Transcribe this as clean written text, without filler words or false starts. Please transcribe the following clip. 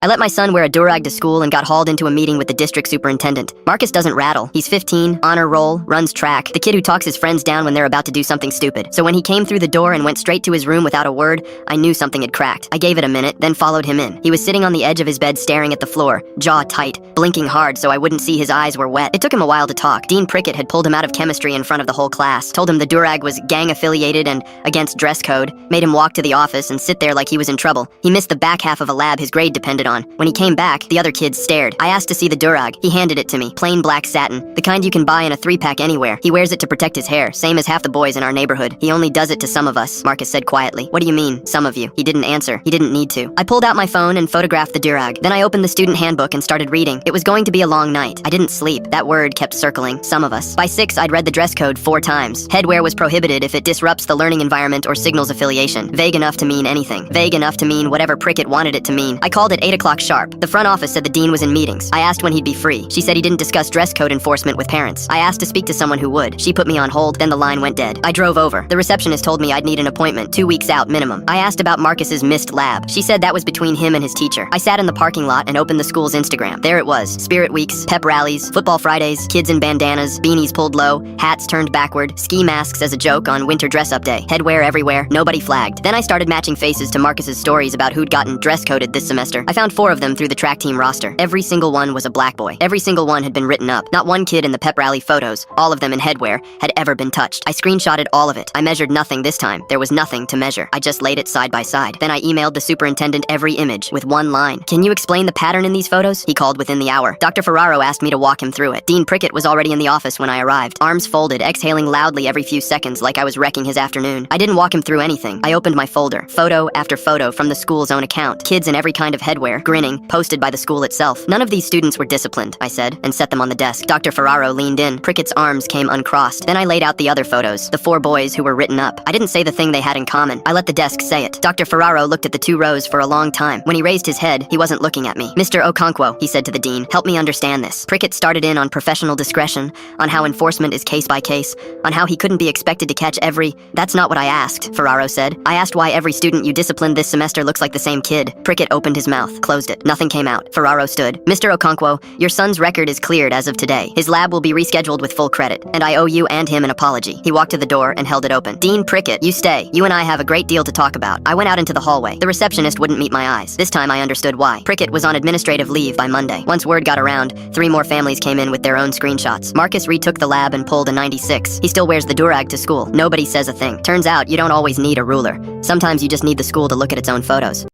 I let my son wear a dorag to school and got hauled into a meeting with the district superintendent. Marcus doesn't rattle. He's 15, honor roll, runs track, the kid who talks his friends down when they're about to do something stupid. So when he came through the door and went straight to his room without a word, I knew something had cracked. I gave it a minute, then followed him in. He was sitting on the edge of his bed staring at the floor, jaw tight, blinking hard so I wouldn't see his eyes were wet. It took him a while to talk. Dean Prickett had pulled him out of chemistry in front of the whole class, told him the dorag was gang-affiliated and against dress code, made him walk to the office and sit there like he was in trouble. He missed the back half of a lab his grade depended on. When he came back, the other kids stared. I asked to see the dorag. He handed it to me. Plain black satin. The kind you can buy in a 3-pack anywhere. He wears it to protect his hair, same as half the boys in our neighborhood. He only does it to some of us, Marcus said quietly. What do you mean, some of you? He didn't answer. He didn't need to. I pulled out my phone and photographed the dorag. Then I opened the student handbook and started reading. It was going to be a long night. I didn't sleep. That word kept circling. Some of us. By 6, I'd read the dress code 4 times. Headwear was prohibited if it disrupts the learning environment or signals affiliation. Vague enough to mean anything. Vague enough to mean whatever Prickett wanted it to mean. I called at 8 o'clock sharp. The front office said the dean was in meetings. I asked when he'd be free. She said he didn't discuss dress code enforcement with parents. I asked to speak to someone who would. She put me on hold, then the line went dead. I drove over. The receptionist told me I'd need an appointment, 2 weeks out minimum. I asked about Marcus's missed lab. She said that was between him and his teacher. I sat in the parking lot and opened the school's Instagram. There it was. Spirit weeks, pep rallies, football Fridays, kids in bandanas, beanies pulled low, hats turned backward, ski masks as a joke on winter dress-up day. Headwear everywhere, nobody flagged. Then I started matching faces to Marcus's stories about who'd gotten dress-coded this semester. I found 4 of them through the track team roster. Every single one was a black boy. Every single one had been written up. Not one kid in the pep rally photos, all of them in headwear, had ever been touched. I screenshotted all of it. I measured nothing this time. There was nothing to measure. I just laid it side by side. Then I emailed the superintendent every image with one line. Can you explain the pattern in these photos? He called within the hour. Dr. Ferraro asked me to walk him through it. Dean Prickett was already in the office when I arrived, arms folded, exhaling loudly every few seconds like I was wrecking his afternoon. I didn't walk him through anything. I opened my folder. Photo after photo from the school's own account. Kids in every kind of headwear, grinning, posted by the school itself. None of these students were disciplined, I said, and set them on the desk. Dr. Ferraro leaned in. Prickett's arms came uncrossed. Then I laid out the other photos, the 4 boys who were written up. I didn't say the thing they had in common. I let the desk say it. Dr. Ferraro looked at the 2 rows for a long time. When he raised his head, he wasn't looking at me. Mr. Okonkwo, he said to the dean, help me understand this. Prickett started in on professional discretion, on how enforcement is case by case, on how he couldn't be expected to catch every... That's not what I asked, Ferraro said. I asked why every student you disciplined this semester looks like the same kid. Prickett opened his mouth, closed it. Nothing came out. Ferraro stood. Mr. Okonkwo, your son's record is cleared as of today. His lab will be rescheduled with full credit, and I owe you and him an apology. He walked to the door and held it open. Dean Prickett, you stay. You and I have a great deal to talk about. I went out into the hallway. The receptionist wouldn't meet my eyes. This time I understood why. Prickett was on administrative leave by Monday. Once word got around, 3 more families came in with their own screenshots. Marcus retook the lab and pulled a 96. He still wears the dorag to school. Nobody says a thing. Turns out you don't always need a ruler. Sometimes you just need the school to look at its own photos.